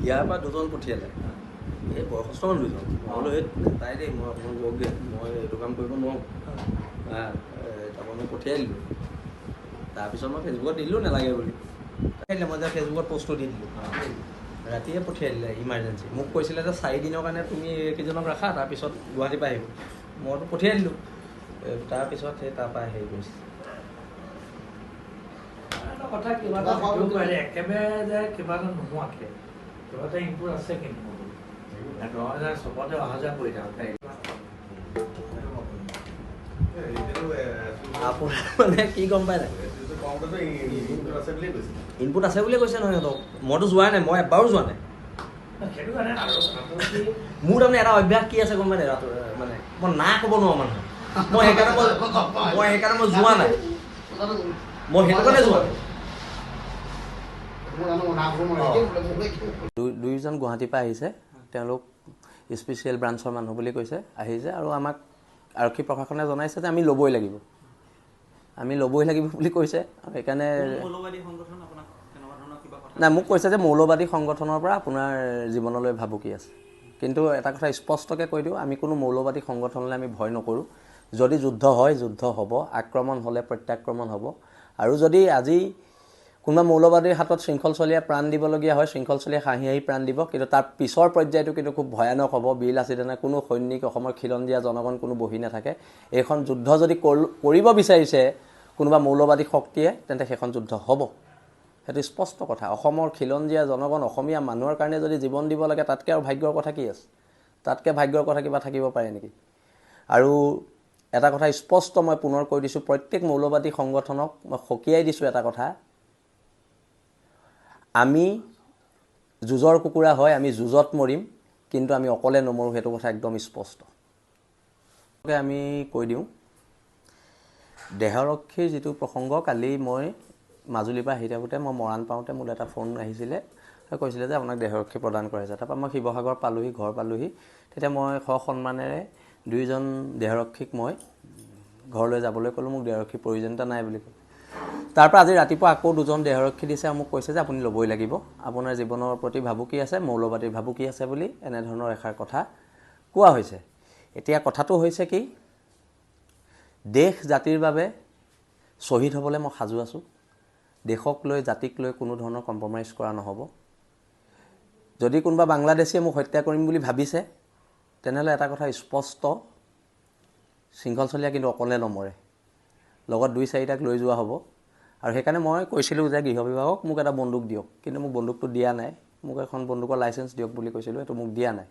ইয়াৰ পৰা দুজন পঠিয়ালে এই বয়সস্থ মানুহ দুজন বোলো এই তাই দেই মই আপোনাক লগ দিয়ে মই এইটো কাম কৰিব নোৱাৰোঁ তাৰপৰা মই পঠিয়াই দিলোঁ তাৰপিছত মই ফেচবুকত দিলোঁ নালাগে বুলি মই যে ফেচবুকত পষ্টটো দি দিলোঁ ৰাতিয়ে পঠিয়াই দিলে ইমাৰ্জেঞ্চি মোক কৈছিলে যে 4 দিনৰ কাৰণে তুমি এইকেইজনক ৰাখা তাৰপিছত গুৱাহাটীৰ পৰা আহিব মইতো পঠিয়াই দিলোঁ তাৰপিছত সেই তাৰপৰা হেৰি কৰিছে কথা কিবা এটা পাৰে একেবাৰে যে কিবা এটা নোহোৱাকৈ কিবা এটা ইনপুট আছে কিন্তু চবতে অহা যোৱা কৰি থাকে আপোনাৰ মানে কি গম পাই নাই ইনপুট আছে বুলিয়ে কৈছে নহয় সিহঁতক মইতো যোৱা নাই মই এবাৰো যোৱা নাই মোৰ তাৰমানে এটা অভ্যাস কি আছে গম পাই নাই মানে মই না ক'ব নোৱাৰোঁ মানুহ মই সেইকাৰণে মই যোৱা নাই মই সেইটো কাৰণে যোৱা নাই দুইজন গুৱাহাটীৰ পৰা আহিছে তেওঁলোক স্পেচিয়েল ব্ৰাঞ্চৰ মানুহ বুলি কৈছে আহিছে আৰু আমাক আৰক্ষী প্ৰশাসনে জনাইছে যে আমি ল'বই লাগিব বুলি কৈছে সেইকাৰণে নাই মোক কৈছে যে মৌলবাদী সংগঠনৰ পৰা আপোনাৰ জীৱনলৈ ভাবুকি আছে কিন্তু এটা কথা স্পষ্টকৈ কৈ দিওঁ আমি কোনো মৌলবাদী সংগঠনলৈ আমি ভয় নকৰোঁ যদি যুদ্ধ হয় যুদ্ধ হ'ব আক্ৰমণ হ'লে প্ৰত্যাক্ৰমণ হ'ব আৰু যদি আজি কোনোবা মৌলবাদীৰ হাতত শৃংখল চলিয়াই প্ৰাণ দিবলগীয়া হয় শৃংখল চলিয়াই হাঁহি হাঁহি প্ৰাণ দিব কিন্তু তাৰ পিছৰ পৰ্যায়টো কিন্তু খুব ভয়ানক হ'ব বীৰ লাচিতেনে কোনো সৈনিক অসমৰ খিলঞ্জীয়া জনগণ কোনো বহি নাথাকে এইখন যুদ্ধ যদি কৰিব বিচাৰিছে কোনোবা মৌলবাদী শক্তিয়ে তেন্তে সেইখন যুদ্ধ হ'ব সেইটো স্পষ্ট কথা অসমৰ খিলঞ্জীয়া জনগণ অসমীয়া মানুহৰ কাৰণে যদি জীৱন দিব লাগে তাতকৈ আৰু ভাগ্যৰ কথা কি আছে তাতকৈ ভাগ্যৰ কথা কিবা থাকিব পাৰে নেকি আৰু এটা কথা স্পষ্ট মই পুনৰ কৈ দিছোঁ প্ৰত্যেক মৌলবাদী সংগঠনক মই সকীয়াই দিছোঁ এটা কথা আমি যুঁজৰ কুকুৰা হয় আমি যুঁজত মৰিম কিন্তু আমি অকলে নমৰোঁ সেইটো কথা একদম স্পষ্ট আমি কৈ দিওঁ দেহৰক্ষীৰ যিটো প্ৰসংগ কালি মই মাজুলীৰ পৰা আহি থাকোঁতে মই মৰাণ পাওঁতে মোৰ এটা ফোন আহিছিলে কৈছিলে যে আপোনাক দেহৰক্ষী প্ৰদান কৰা হৈছে তাৰপৰা মই শিৱসাগৰ পালোহি ঘৰ পালোহি তেতিয়া মই সন্মানেৰে দুইজন দেহৰক্ষীক মই ঘৰলৈ যাবলৈ ক'লোঁ মোক দেহৰক্ষীৰ প্ৰয়োজনীয়তা নাই বুলি ক'লোঁ তাৰপৰা আজি ৰাতিপুৱা আকৌ দুজন দেহৰক্ষী দিছে আৰু মোক কৈছে যে আপুনি ল'বই লাগিব আপোনাৰ জীৱনৰ প্ৰতি ভাবুকি আছে মৌলবাদীৰ ভাবুকি আছে বুলি এনেধৰণৰ এষাৰ কথা কোৱা হৈছে এতিয়া কথাটো হৈছে কি দেশ জাতিৰ বাবে শ্বহীদ হ'বলৈ মই সাজু আছোঁ দেশক লৈ জাতিক লৈ কোনো ধৰণৰ কম্প্ৰমাইজ কৰা নহ'ব যদি কোনোবা বাংলাদেশীয়ে মোক হত্যা কৰিম বুলি ভাবিছে তেনেহ'লে এটা কথা স্পষ্ট শৃংখল চলীয়া কিন্তু অকলে নমৰে লগত 2-4টাক লৈ যোৱা হ'ব আৰু সেইকাৰণে মই কৈছিলোঁ যে গৃহ বিভাগক মোক এটা বন্দুক দিয়ক কিন্তু মোক বন্দুকটো দিয়া নাই মোক এখন বন্দুকৰ লাইচেঞ্চ দিয়ক বুলি কৈছিলোঁ সেইটো মোক দিয়া নাই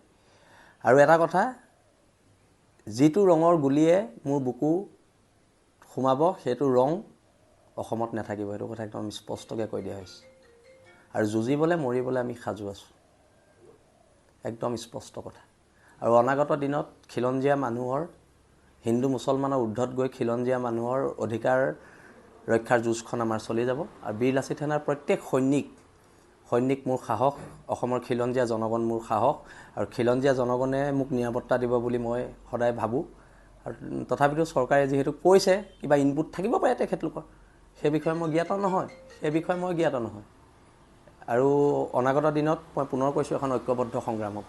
আৰু এটা কথা যিটো ৰঙৰ গুলিয়ে মোৰ বুকু সোমাব সেইটো ৰং অসমত নাথাকিব সেইটো কথা একদম স্পষ্টকৈ কৈ দিয়া হৈছে আৰু যুঁজিবলৈ মৰিবলৈ আমি সাজু আছোঁ একদম স্পষ্ট কথা আৰু অনাগত দিনত খিলঞ্জীয়া মানুহৰ হিন্দু মুছলমানৰ ঊৰ্ধত গৈ খিলঞ্জীয়া মানুহৰ অধিকাৰ ৰক্ষাৰ যুঁজখন আমাৰ চলি যাব আৰু বীৰ লাচিত সেনাৰ প্ৰত্যেক সৈনিক মোৰ সাহস অসমৰ খিলঞ্জীয়া জনগণ মোৰ সাহস আৰু খিলঞ্জীয়া জনগণে মোক নিৰাপত্তা দিব বুলি মই সদায় ভাবোঁ আৰু তথাপিতো চৰকাৰে যিহেতু কৈছে কিবা ইনপুট থাকিব পাৰে তেখেতলোকৰ সেই বিষয়ে মই জ্ঞাত নহয় আৰু অনাগত দিনত মই পুনৰ কৈছোঁ এখন ঐক্যবদ্ধ সংগ্ৰাম হ'ব